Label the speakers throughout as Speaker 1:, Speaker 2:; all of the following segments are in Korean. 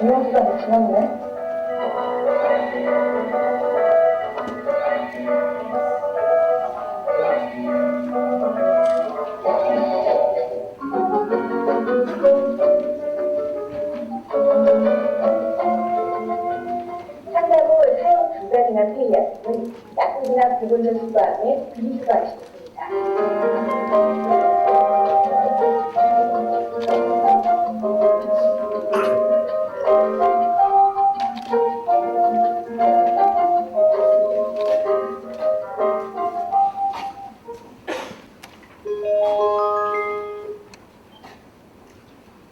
Speaker 1: 유효기간이 지났네. 상담 후 사용 불가능한 폐의약품은 약국이나 보건소 수거함에 분리수거할 수 있습니다.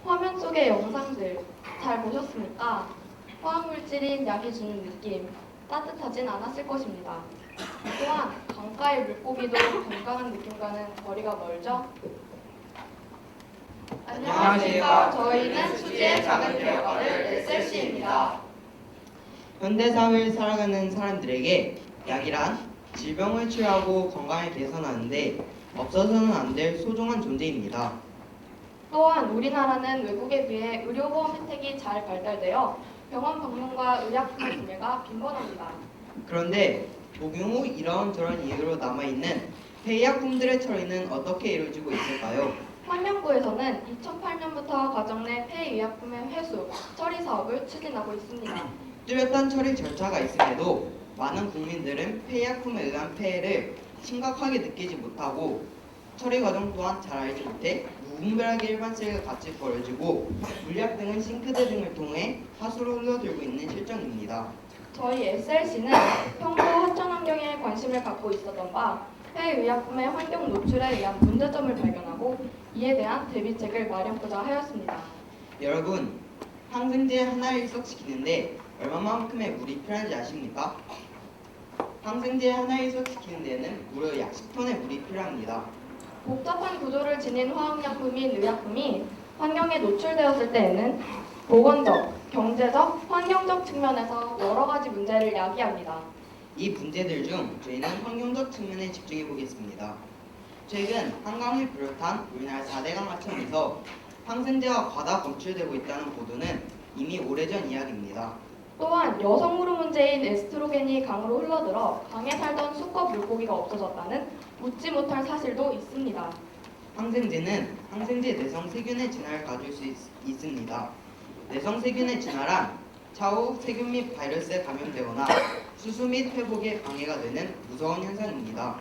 Speaker 2: 화면 속의 영상들 잘 보셨습니까? 화학물질인 약이 주는 느낌 따뜻하진 않았을 것입니다. 또한 강가의 물고기도 건강한 느낌과는 거리가 멀죠? 안녕하십니까. 저희는 수지의 작은 별과를 SLC입니다.
Speaker 3: 현대사회를 살아가는 사람들에게 약이란 질병을 치료하고 건강을 개선하는데 없어서는 안 될 소중한 존재입니다.
Speaker 2: 또한 우리나라는 외국에 비해 의료보험 혜택이 잘 발달되어 병원 방문과 의약품의 구매가 빈번합니다.
Speaker 3: 그런데 복용 후 이런저런 이유로 남아있는 폐의약품들의 처리는 어떻게 이루어지고 있을까요?
Speaker 2: 환경부에서는 2008년부터 가정 내 폐의약품의 회수, 처리 사업을 추진하고 있습니다.
Speaker 3: 뚜렷한 처리 절차가 있음에도 많은 국민들은 폐의약품에 의한 폐해를 심각하게 느끼지 못하고 처리 과정 또한 잘 알지 못해 무분별하게 일반 쓰레기가 같이 버려지고 물약 등은 싱크대 등을 통해 하수로 흘러들고 있는 실정입니다.
Speaker 2: 저희 SLC는 평소 하천 환경에 관심을 갖고 있었던 바 폐의약품의 환경 노출에 의한 문제점을 발견하고 이에 대한 대비책을 마련하고자 하였습니다.
Speaker 3: 여러분, 항생제 하나를 희석시키는데 얼마만큼의 물이 필요한지 아십니까? 항생제 하나를 희석시키는 데는 무려 약 10톤의 물이 필요합니다.
Speaker 2: 복잡한 구조를 지닌 화학약품인 의약품이 환경에 노출되었을 때에는 보건적, 경제적, 환경적 측면에서 여러 가지 문제를 야기합니다.
Speaker 3: 이 문제들 중 저희는 환경적 측면에 집중해 보겠습니다. 최근 한강을 비롯한 우리나라 4대강 하천에서 항생제가 과다 검출되고 있다는 보도는 이미 오래전 이야기입니다.
Speaker 2: 또한 여성 호르몬 문제인 에스트로겐이 강으로 흘러들어 강에 살던 수컷 물고기가 없어졌다는 묻지 못할 사실도 있습니다.
Speaker 3: 항생제는 항생제 내성 세균의 진화를 가질 수 있습니다. 내성 세균의 진화란 차후 세균 및 바이러스에 감염되거나 수수 및 회복에 방해가 되는 무서운 현상입니다.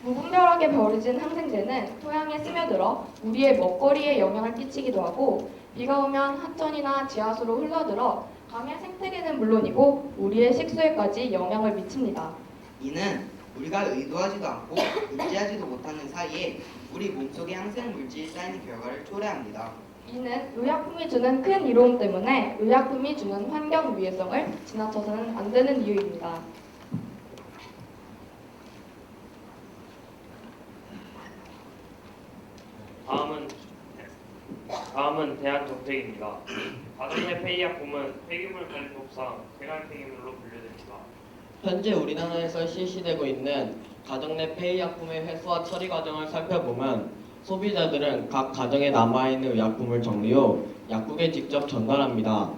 Speaker 2: 무분별하게 버려진 항생제는 토양에 스며들어 우리의 먹거리에 영향을 끼치기도 하고 비가 오면 하천이나 지하수로 흘러들어 강의 생태계는 물론이고 우리의 식수에까지 영향을 미칩니다.
Speaker 3: 이는 우리가 의도하지도 않고 인지하지도 못하는 사이에 우리 몸속에 항생 물질이 쌓이는 결과를 초래합니다.
Speaker 2: 이는 의약품이 주는 큰 이로움 때문에 의약품이 주는 환경 위해성을 지나쳐서는 안 되는 이유입니다.
Speaker 4: 다음은 대한 정책입니다. 가정 내 폐의약품은 폐기물 관리법상 생활 폐기물로 분류됩니다.
Speaker 5: 현재 우리나라에서 실시되고 있는 가정 내 폐의약품의 회수와 처리 과정을 살펴보면 소비자들은 각 가정에 남아있는 의약품을 정리 후 약국에 직접 전달합니다.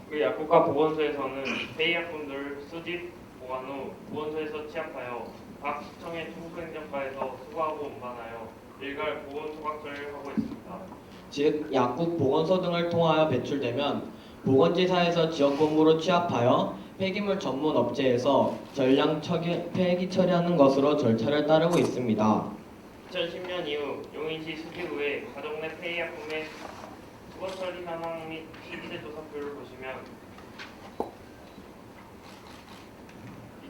Speaker 4: 그 약국과 보건소에서는 폐의약품들을 수집, 보관 후 보건소에서 취합하여 각 시청의 총수행정과에서 수거하고 운반하여 일괄 보건 소각 처리를 하고 있습니다.
Speaker 5: 즉 약국, 보건소 등을 통하여 배출되면 보건지사에서 지역본부로 취합하여 폐기물 전문 업체에서 전량 폐기 처리하는 것으로 절차를 따르고 있습니다.
Speaker 4: 2010년 이후 용인시 수지구의 가정 내 폐의약품의 수거 처리 현황 및 실제 조사표를 보시면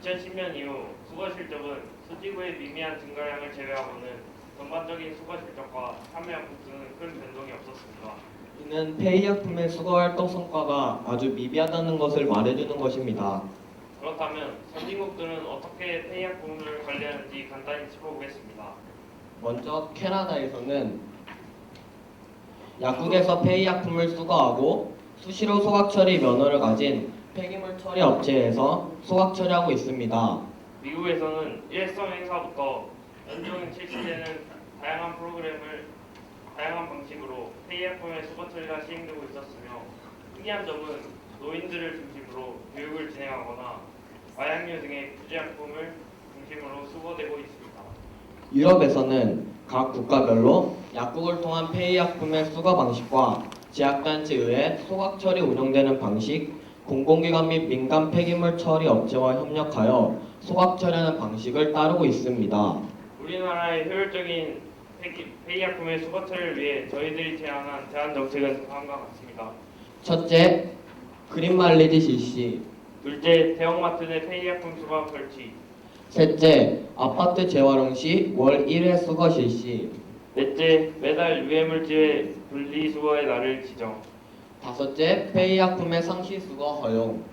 Speaker 4: 2010년 이후 수거 실적은 수지구의 미미한 증가량을 제외하고는 전반적인 수거 실적과 판매 양폭수는 큰 변동이 없었습니다.
Speaker 5: 이는 폐의약품의 수거활동 성과가 아주 미비하다는 것을 말해주는 것입니다.
Speaker 4: 그렇다면 선진국들은 어떻게 폐의약품을 관리하는지 간단히 짚어보겠습니다.
Speaker 5: 먼저 캐나다에서는 약국에서 폐의약품을 수거하고 수시로 소각처리 면허를 가진 폐기물 처리 업체에서 소각 처리하고 있습니다.
Speaker 4: 미국에서는 일회성 행사부터 연중 실시되는 다양한 방식으로 폐의약품의 수거 처리가 시행되고 있었으며 특이한 점은 노인들을 중심으로 교육을 진행하거나 마약류 등의 규제약품을 중심으로 수거되고 있습니다.
Speaker 5: 유럽에서는 각 국가별로 약국을 통한 폐의약품의 수거 방식과 제약단체 의회 소각 처리 운영되는 방식, 공공기관 및 민간 폐기물 처리 업체와 협력하여 소각 처리하는 방식을 따르고 있습니다.
Speaker 4: 우리나라의 효율적인 폐기약품의 수거 처리를 위해 저희들이 제안한 제한 정책은 다음과 같습니다.
Speaker 5: 첫째, 그린말리지 실시.
Speaker 4: 둘째, 대형마트 내 폐기약품 수거 설치.
Speaker 5: 셋째, 아파트 재활용 시 월 1회 수거 실시.
Speaker 4: 넷째, 매달 유해물질 분리수거의 날을 지정.
Speaker 5: 다섯째, 폐의약품의 상시 수거 허용.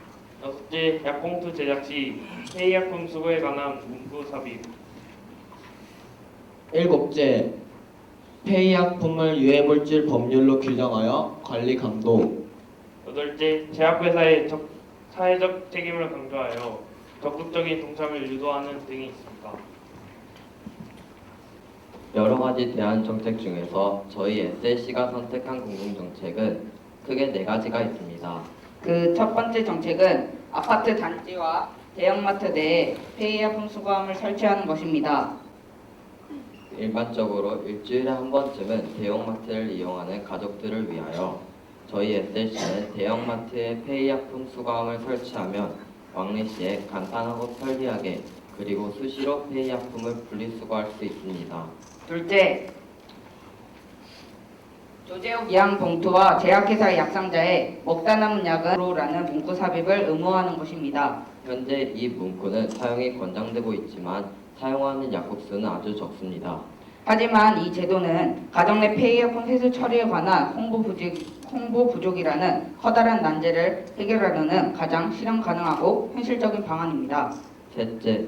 Speaker 4: 여섯째, 약봉투 제작 시 폐기약품 수거에 관한 문구 삽입.
Speaker 5: 일곱째, 폐의약품을 유해물질 법률로 규정하여 관리 감독.
Speaker 4: 여덟째, 제약회사의 사회적 책임을 강조하여 적극적인 동참을 유도하는 등이 있습니다.
Speaker 6: 여러 가지 대안 정책 중에서 저희 SLC가 선택한 공공정책은 크게 4가지가 있습니다.
Speaker 7: 그 첫 번째 정책은 아파트 단지와 대형마트 내에 폐기약품 수거함을 설치하는 것입니다.
Speaker 6: 일반적으로 일주일에 한 번쯤은 대형마트를 이용하는 가족들을 위하여 저희 SLC는 대형마트에 폐기약품 수거함을 설치하면 왕래시에 간단하고 편리하게 그리고 수시로 폐기약품을 분리수거할 수 있습니다.
Speaker 7: 둘째, 조제욱 양 봉투와 제약회사 약상자에 먹다 남은 약은로라는 문구 삽입을 의무화하는 것입니다.
Speaker 6: 현재 이 문구는 사용이 권장되고 있지만 사용하는 약국 수는 아주 적습니다.
Speaker 7: 하지만 이 제도는 가정 내 폐기약품 회수 처리에 관한 홍보 부족이라는 커다란 난제를 해결하려는 가장 실현 가능하고 현실적인 방안입니다.
Speaker 6: 셋째,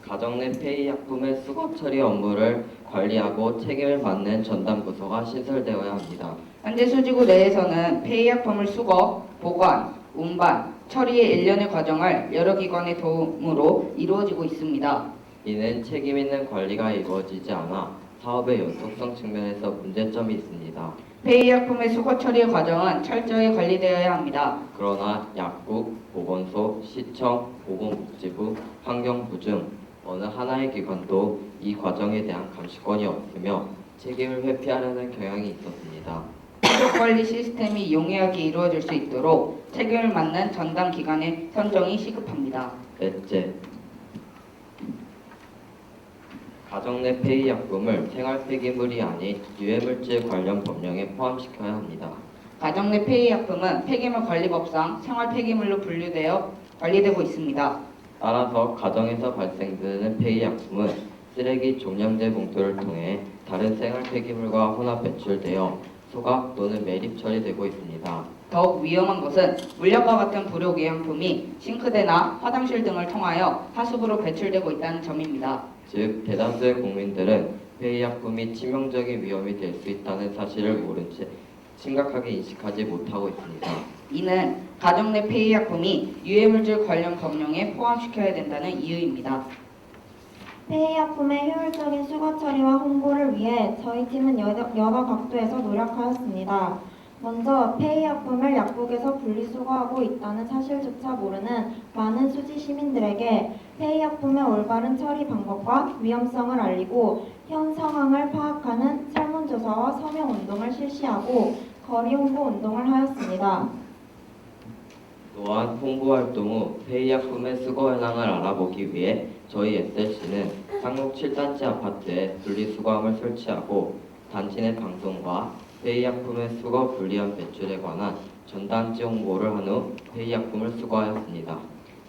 Speaker 6: 가정 내 폐기약품의 수거 처리 업무를 관리하고 책임을 맡는 전담부서가 신설되어야 합니다.
Speaker 7: 현재 수지구 내에서는 폐기약품을 수거, 보관, 운반, 처리의 일련의 과정을 여러 기관의 도움으로 이루어지고 있습니다.
Speaker 6: 이는 책임 있는 관리가 이루어지지 않아 사업의 연속성 측면에서 문제점이 있습니다.
Speaker 7: 폐기약품의 수거 처리의 과정은 철저히 관리되어야 합니다.
Speaker 6: 그러나 약국, 보건소, 시청, 보건복지부, 환경부 중 어느 하나의 기관도 이 과정에 대한 감시권이 없으며 책임을 회피하려는 경향이 있었습니다.
Speaker 7: 수거 관리 시스템이 용이하게 이루어질 수 있도록 책임을 맡는 전담 기관의 선정이 시급합니다.
Speaker 6: 넷째, 가정 내 폐기약품을 생활 폐기물이 아닌 유해물질 관련 법령에 포함시켜야 합니다.
Speaker 7: 가정 내 폐기약품은 폐기물관리법상 생활 폐기물로 분류되어 관리되고 있습니다.
Speaker 6: 따라서 가정에서 발생되는 폐기약품은 쓰레기 종량제 봉투를 통해 다른 생활 폐기물과 혼합 배출되어 소각 또는 매립 처리되고 있습니다.
Speaker 7: 더욱 위험한 것은 물약과 같은 불효기양품이 싱크대나 화장실 등을 통하여 하수구로 배출되고 있다는 점입니다.
Speaker 6: 즉 대다수의 국민들은 폐기약품이 치명적인 위험이 될 수 있다는 사실을 모른 채 심각하게 인식하지 못하고 있습니다.
Speaker 7: 이는 가정 내 폐기약품이 유해물질 관련 법령에 포함시켜야 된다는 이유입니다.
Speaker 8: 폐기약품의 효율적인 수거 처리와 홍보를 위해 저희 팀은 여러 각도에서 노력하였습니다. 먼저 폐기약품을 약국에서 분리수거하고 있다는 사실조차 모르는 많은 수지 시민들에게 폐기약품의 올바른 처리 방법과 위험성을 알리고 현 상황을 파악하는 설문조사와 서명운동을 실시하고 거리 홍보 운동을 하였습니다.
Speaker 6: 또한 홍보활동 후 폐기약품의 수거 현황을 알아보기 위해 저희 SLC는 상록 7단지 아파트에 분리수거함을 설치하고 단지 내 방송과 폐기약품의 수거 불리한 배출에 관한 전단지 홍보를 한 후 폐기약품을 수거하였습니다.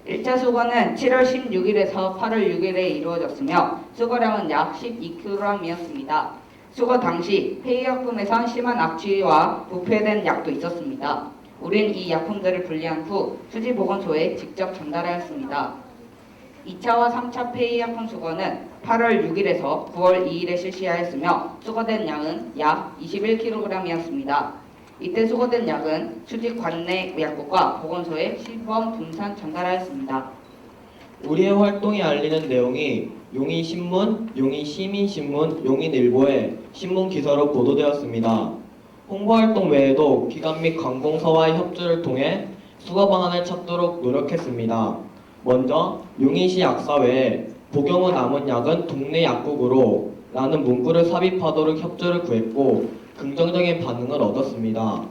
Speaker 7: 1차 수거는 7월 16일에서 8월 6일에 이루어졌으며 수거량은 약 12kg이었습니다. 수거 당시 폐기약품에선 심한 악취와 부패된 약도 있었습니다. 우린 이 약품들을 분리한 후 수지보건소에 직접 전달하였습니다. 2차와 3차 폐기약품 수거는 8월 6일에서 9월 2일에 실시하였으며 수거된 양은 약 21kg이었습니다. 이때 수거된 약은 수지 관내 약국과 보건소에 시범 분산 전달하였습니다.
Speaker 5: 우리의 활동이 알리는 내용이 용인신문, 용인시민신문, 용인일보에 신문 기사로 보도되었습니다. 홍보활동 외에도 기관 및 관공서와의 협조를 통해 수거 방안을 찾도록 노력했습니다. 먼저 용인시 약사회에 복용 후 남은 약은 동네 약국으로 라는 문구를 삽입하도록 협조를 구했고 긍정적인 반응을 얻었습니다.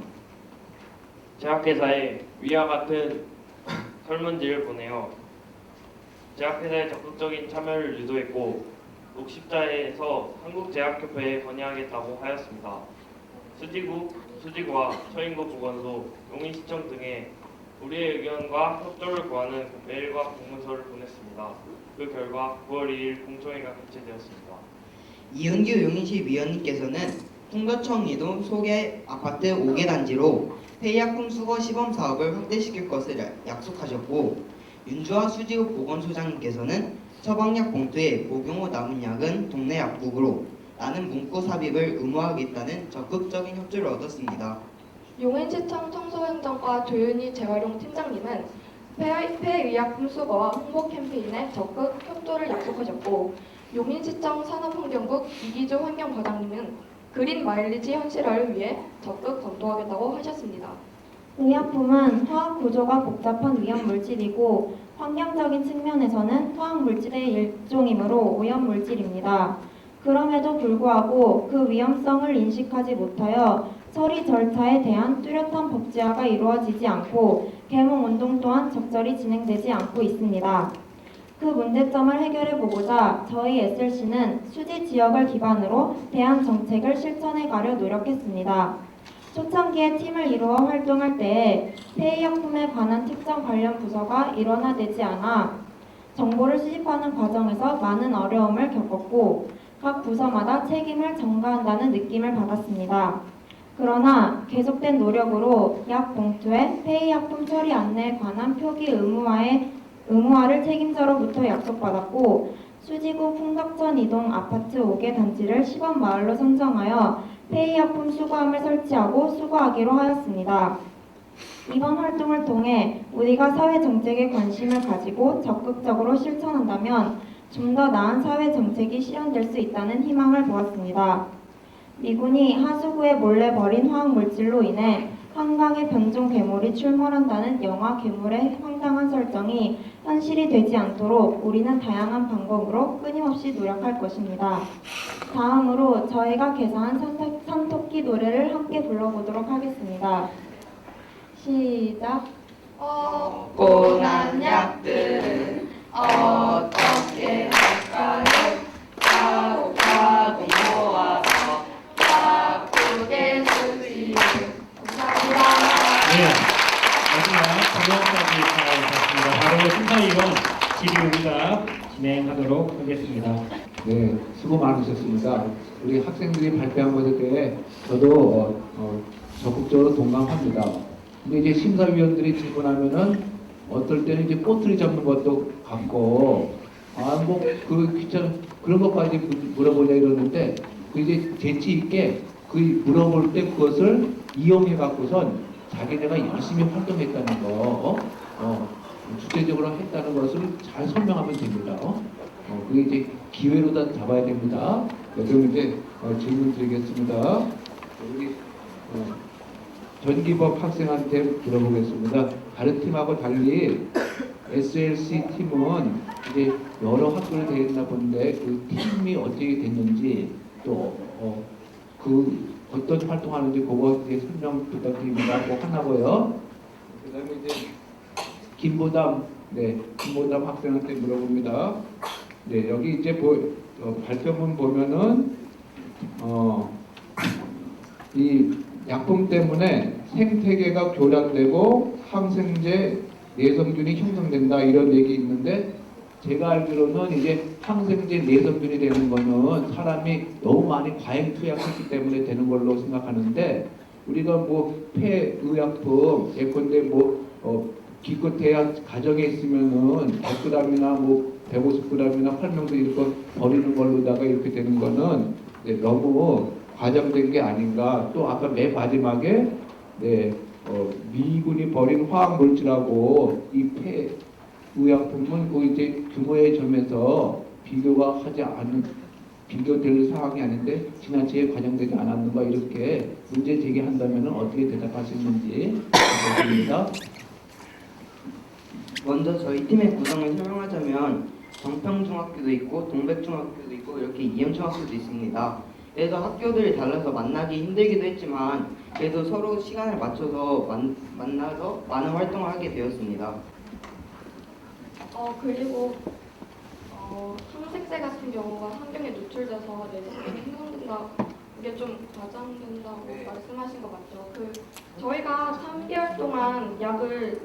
Speaker 4: 제약회사에 위와 같은 설문지를 보내어 제약회사의 적극적인 참여를 유도했고 녹십자에서 한국제약협회에 건의하겠다고 하였습니다. 수지구와 서인구 보건소, 용인시청 등에 우리의 의견과 협조를 구하는 메일과 공문서를 보냈습니다. 그 결과 9월 2일 공청회가 개최되었습니다.
Speaker 3: 이은규 용인시 위원님께서는 통교청 이동 소개 아파트 5개 단지로 폐의약품 수거 시범 사업을 확대시킬 것을 약속하셨고, 윤주아 수지구 보건소장님께서는 처방약 봉투에 복용 후 남은 약은 동네 약국으로 라는 문구 삽입을 의무하겠다는 적극적인 협조를 얻었습니다.
Speaker 2: 용인시청 청소행정과 조윤희 재활용 팀장님은 폐의약품 수거와 홍보 캠페인에 적극 협조를 약속하셨고, 용인시청 산업환경국 이기조 환경과장님은 그린 마일리지 현실화를 위해 적극 검토하겠다고 하셨습니다.
Speaker 8: 의약품은 화학 구조가 복잡한 위험 물질이고 환경적인 측면에서는 화학 물질의 일종이므로 오염 물질입니다. 그럼에도 불구하고 그 위험성을 인식하지 못하여 처리 절차에 대한 뚜렷한 법제화가 이루어지지 않고 계몽 운동 또한 적절히 진행되지 않고 있습니다. 그 문제점을 해결해 보고자 저희 SLC는 수지 지역을 기반으로 대안 정책을 실천해 가려 노력했습니다. 초창기에 팀을 이루어 활동할 때에 폐의약품에 관한 특정 관련 부서가 일원화되지 않아 정보를 수집하는 과정에서 많은 어려움을 겪었고 각 부서마다 책임을 전가한다는 느낌을 받았습니다. 그러나 계속된 노력으로 약 봉투에 폐의약품 처리 안내에 관한 표기 의무화를 책임자로부터 약속받았고 수지구 풍덕천 이동 아파트 5개 단지를 시범마을로 선정하여 폐의약품 수거함을 설치하고 수거하기로 하였습니다. 이번 활동을 통해 우리가 사회정책에 관심을 가지고 적극적으로 실천한다면 좀 더 나은 사회정책이 실현될 수 있다는 희망을 보았습니다. 미군이 하수구에 몰래 버린 화학물질로 인해 한강에 변종 괴물이 출몰한다는 영화 괴물의 황당한 설정이 현실이 되지 않도록 우리는 다양한 방법으로 끊임없이 노력할 것입니다. 다음으로 저희가 개사한 산토끼 노래를 함께 불러보도록 하겠습니다. 시작.
Speaker 7: 먹고 난 약들은 어떻게 할까요? 차곡차곡 모아서 바꾸게 쓰지요. 감사합니다.
Speaker 9: 네, 마지막 공연까지 잘 오셨습니다. 바로 심사위원 질의응답 진행하도록 하겠습니다.
Speaker 10: 네, 수고 많으셨습니다. 우리 학생들이 발표한 것에 대해 저도 적극적으로 동감합니다. 근데 이제 심사위원들이 질문하면은 어떨 때는 이제 꼬투리 잡는 것도 같고, 그 귀찮은 그런 것까지 물어보냐 이러는데, 그 이제 재치 있게 그 물어볼 때 그것을 이용해 갖고선 자기네가 열심히 활동했다는 거, 주체적으로 했다는 것을 잘 설명하면 됩니다. 그게 이제 기회로 다 잡아야 됩니다. 네, 그럼 이제 질문 드리겠습니다. 우리 전기법 학생한테 물어보겠습니다. 다른 팀하고 달리 SLC 팀은 이제 여러 학교를 되었나 본데 그 팀이 어떻게 됐는지 또 그 어떤 활동하는지 그거 이제 설명 부탁드립니다. 꼭 하나고요. 그다음에 이제 김보담 학생한테 물어봅니다. 네, 여기 이제 발표문 보면은 이 약품 때문에 생태계가 교란되고 항생제 내성균이 형성된다 이런 얘기 있는데, 제가 알기로는 이제 항생제 내성균이 되는 거는 사람이 너무 많이 과잉 투약했기 때문에 되는 걸로 생각하는데, 우리가 뭐 폐의약품 예컨대 기껏 대학 가정에 있으면은 100g이나 150g이나 활명도 이렇게 버리는 걸로다가 이렇게 되는 거는 너무 과장된 게 아닌가. 또 아까 맨 마지막에 미군이 버린 화학 물질하고 이 폐의약품은 그 이제 규모의 점에서 비교가 하지 않는 비교될 사항이 아닌데 지나치게 관영되지 않았는가 이렇게 문제 제기한다면 어떻게 대답하시는지 부탁드립니다.
Speaker 3: 먼저 저희 팀의 구성을 설명하자면 정평중학교도 있고 동백중학교도 있고 이렇게 이음중학교도 있습니다. 그래서 학교들이 달라서 만나기 힘들기도 했지만 그래도 서로 시간을 맞춰서 만나서 많은 활동을 하게 되었습니다.
Speaker 2: 그리고 항생제 같은 경우가 환경에 노출돼서 내 생명이 훼손된다. 이게 좀 과장된다고 말씀하신 거 맞죠? 저희가 3개월 동안 약을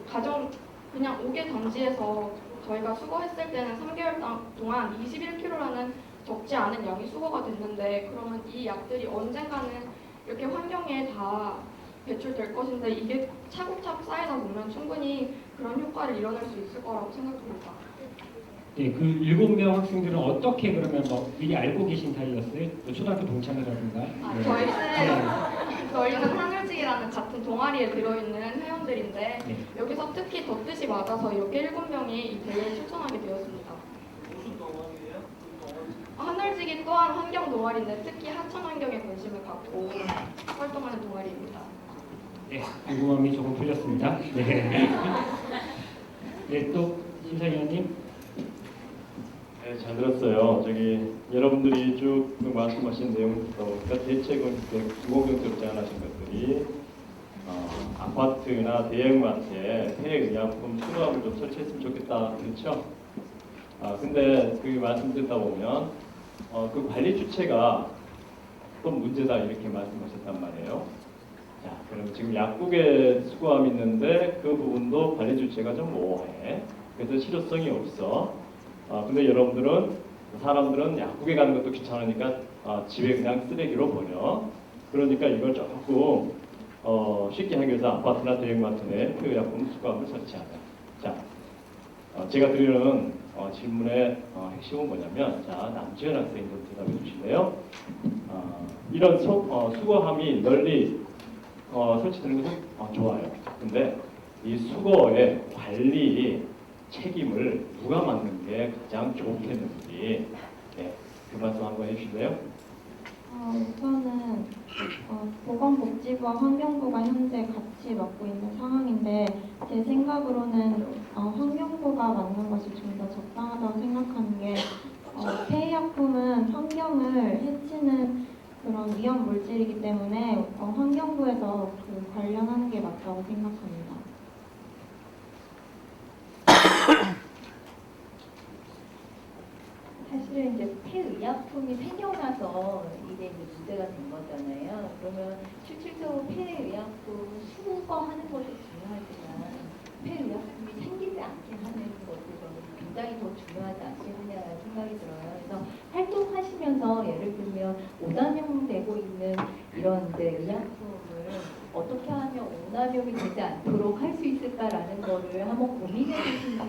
Speaker 2: 그냥 5개 던지에서 저희가 수거했을 때는 3개월 동안 21kg라는 적지 않은 양이 수거가 됐는데 그러면 이 약들이 언젠가는 이렇게 환경에 다 배출될 것인데 이게 차곡차곡 쌓이다 보면 충분히 그런 효과를 이뤄낼 수 있을 거라고 생각합니다.
Speaker 9: 네, 그 7명 학생들은 어떻게 그러면 뭐 미리 알고 계신 사이였어요? 또 초등학교 동창이라든가? 네.
Speaker 2: 저희는 하늘지기라는 같은 동아리에 들어있는 회원들인데
Speaker 9: 네.
Speaker 2: 여기서 특히 더 뜻이 맞아서 이렇게 7명이 이 대회에 출전하게 되었습니다.
Speaker 4: 무슨 동아리예요?
Speaker 2: 하늘지기 또한 환경 동아리인데 특히 하천 환경에 관심을 갖고 활동하는 동아리입니다.
Speaker 9: 네, 궁금함이 조금 풀렸습니다. 네. 네, 또 심사위원님.
Speaker 11: 네, 잘 들었어요. 여러분들이 쭉 말씀하신 내용부터 그러니까 대책은 중공정적으로 제안하신 것들이 아파트나 대형마트에 폐의약품 수거함을 좀 설치했으면 좋겠다. 그렇죠? 근데 그 말씀 듣다 보면 그 관리 주체가 어떤 문제다 이렇게 말씀하셨단 말이에요. 자, 그럼 지금 약국에 수거함이 있는데 그 부분도 관리 주체가 좀 모호해. 그래서 실효성이 없어. 근데 사람들은 약국에 가는 것도 귀찮으니까 집에 그냥 쓰레기로 버려. 그러니까 이걸 조금 쉽게 하기 위해서 아파트나 대형마트 내에 폐의약품 수거함을 설치하자. 자, 제가 드리는 질문의 핵심은 뭐냐면, 자, 남지현 학생님 좀 대답해 주실래요? 이런 수거함이 널리 설치되는 것은 좋아요. 근데 이 수거의 관리 책임을 누가 맡는 게 가장 좋겠는지, 네, 그 말씀 한번 해주실래요?
Speaker 8: 우선은 보건복지부와 환경부가 현재 같이 맡고 있는 상황인데 제 생각으로는 환경부가 맡는 것이 좀 더 적당하다고 생각하는 게 폐의약품은 환경을 해치는 그런 위험 물질이기 때문에 환경부에서 관련하는 게 맞다고 생각합니다.
Speaker 1: 사실은 이제 폐의약품이 생겨나서 이게 이제 문제가 된 거잖아요. 그러면 실질적으로 폐의약품 수거하는 것이 중요하지만 폐의약품이 생기지 않게 하는 것이 저는 굉장히 더 중요하지 않겠느냐라는 생각이 들어요. 그래서 활동하시면서 예를 들면 오남용되고 있는 이런 이제 의약품을 어떻게 하면 오남용이 되지 않도록 할 수 있을까라는 거를 한번 고민해 보신 적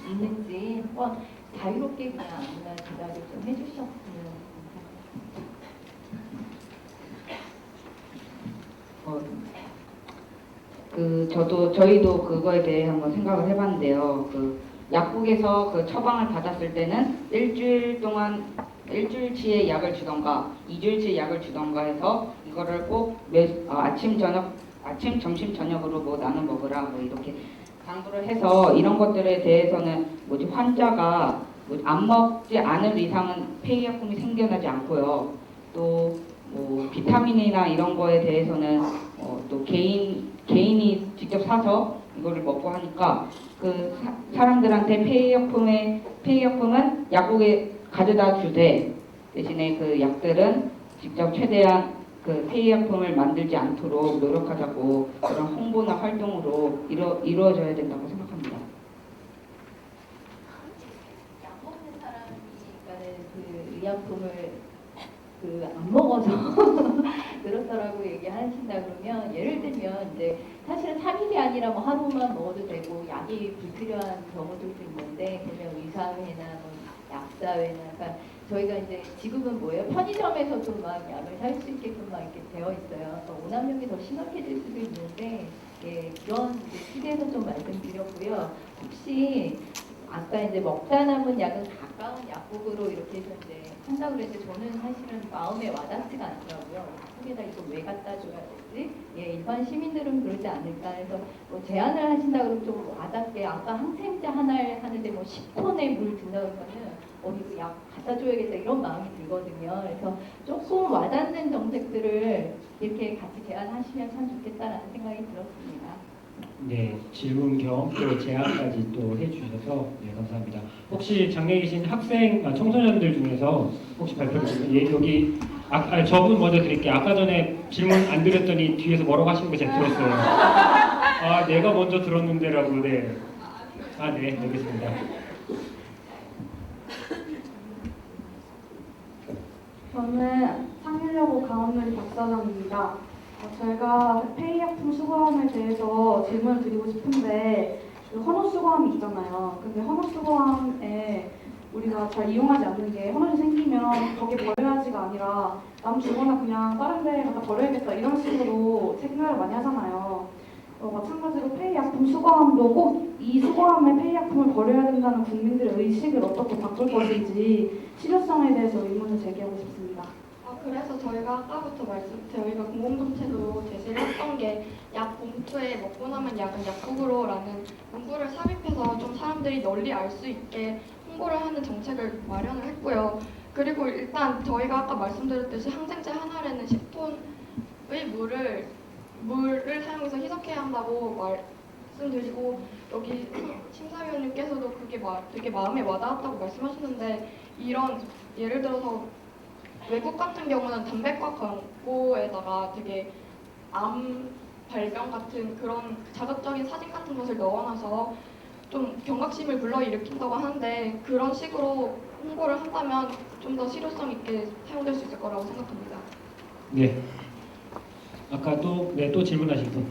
Speaker 1: 있는지 자유롭게 그냥 아무나 대답을 좀 해주셨으면
Speaker 7: 저희도 그거에 대해 한번 생각을 해봤는데요. 약국에서 처방을 받았을 때는 일주일치의 약을 주던가 2주일치의 약을 주던가 해서 이거를 꼭 아침, 점심, 저녁으로 나눠 먹으라 이렇게 당부를 해서 이런 것들에 대해서는 환자가 안 먹지 않을 이상은 폐의약품이 생겨나지 않고요. 또 비타민이나 이런 거에 대해서는 또 개인이 직접 사서 이거를 먹고 하니까 사람들한테 폐의약품은 약국에 가져다 주되 대신에 그 약들은 직접 최대한 폐의약품을 만들지 않도록 노력하자고 그런 홍보나 활동으로 이루어져야 된다고 생각합니다.
Speaker 1: 약 먹는 사람이 의약품을 안 먹어서 그렇다라고 얘기하신다 그러면 예를 들면 이제 사실은 3일이 아니라 하루만 먹어도 되고 약이 불필요한 경우들도 있는데 그러면 의사회나 약사회나 그러니까 저희가 이제 지금은 편의점에서도 막 약을 살 수 있게끔 이렇게 되어 있어요. 오남용이 더 심각해질 수도 있는데 그런 시대에서 좀 말씀드렸고요. 혹시 아까 이제 먹다 남은 약은 가까운 약국으로 이렇게 해서 이제 한다고 그랬는데 저는 사실은 마음에 와닿지가 않더라고요. 거기다 이거 왜 갖다 줘야 되지? 예, 일반 시민들은 그러지 않을까 해서 뭐 제안을 하신다 그러면 좀 와닿게 아까 항생제 하나를 하는데 뭐 10톤의 물 든다 그러면은 이거 약 갖다 줘야겠다 이런 마음이 들거든요. 그래서 조금 와닿는 정책들을 이렇게 같이 제안하시면 참 좋겠다라는 생각이 들었습니다.
Speaker 9: 네, 질문 겸 또 제안까지 또 해주셔서 네, 감사합니다. 혹시 장내에 계신 학생, 청소년들 중에서 혹시 발표를 드리면 예, 여기 저분 먼저 드릴게요. 아까 전에 질문 안 드렸더니 뒤에서 뭐라고 하시는 거 제가 들었어요. 아, 내가 먼저 들었는데라고. 네. 아, 네, 알겠습니다.
Speaker 12: 저는 상일여고 강원누리 박사장입니다. 제가 폐의약품 수거함에 대해서 질문을 드리고 싶은데 그 헌옷 수거함이 있잖아요. 근데 헌옷 수거함에 우리가 잘 이용하지 않는 게 헌옷이 생기면 거기에 버려야지가 아니라 남 주거나 그냥 다른 데 갖다 버려야겠다 이런 식으로 생각을 많이 하잖아요. 마찬가지로 폐의약품 수거함도 꼭 이 수거함에 폐의약품을 버려야 된다는 국민들의 의식을 어떻게 바꿀 것인지 실효성에 대해서 의문을 제기하고 싶습니다.
Speaker 2: 그래서 저희가 아까부터 저희가 공공정책으로 제시를 했던 게 약 봉투에 먹고 남은 약은 약국으로라는 문구를 삽입해서 좀 사람들이 널리 알 수 있게 홍보를 하는 정책을 마련을 했고요. 그리고 일단 저희가 아까 말씀드렸듯이 항생제 하나에는 10톤의 물을 사용해서 희석해야 한다고 말씀드리고 여기 심사위원님께서도 그게 되게 마음에 와닿았다고 말씀하시는데 이런 예를 들어서 외국 같은 경우는 담배과 광고에다가 되게 암 발병 같은 그런 자극적인 사진 같은 것을 넣어놔서 좀 경각심을 불러일으킨다고 하는데 그런 식으로 홍보를 한다면 좀 더 실효성 있게 사용될 수 있을 거라고 생각합니다.
Speaker 9: 네. 아까 또 질문하신 분.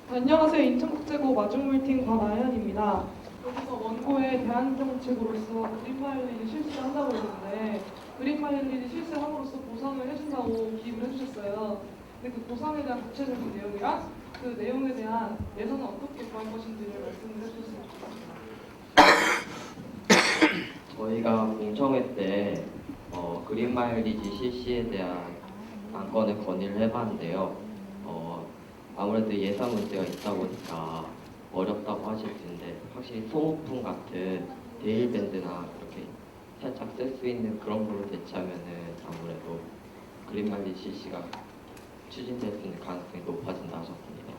Speaker 13: 안녕하세요. 인천국제고 마중물팀 권아연입니다. 여기서 원고에 대안정책으로서 그린 마일리지 실시를 한다고 했는데 그린 마일리지 실시함으로써 보상을 해준다고 기입을 해주셨어요. 근데 그 보상에 대한 구체적인 내용이랑 그 내용에 대한 예산은 어떻게 구할 것인지를 말씀을 해주셨으면 좋겠습니다.
Speaker 6: 저희가 공청회 때 그린 마일리지 실시에 대한 안건을 건의를 해봤는데요. 아무래도 예산 문제가 있다 보니까 어렵다고 하실 텐데 확실히 소모품 같은 데일밴드나 이렇게 살짝 쓸 수 있는 그런 걸로 대체하면은 아무래도 그린 마일리지 실시가 추진될 수 있는 가능성이 높아진다 하셨습니다.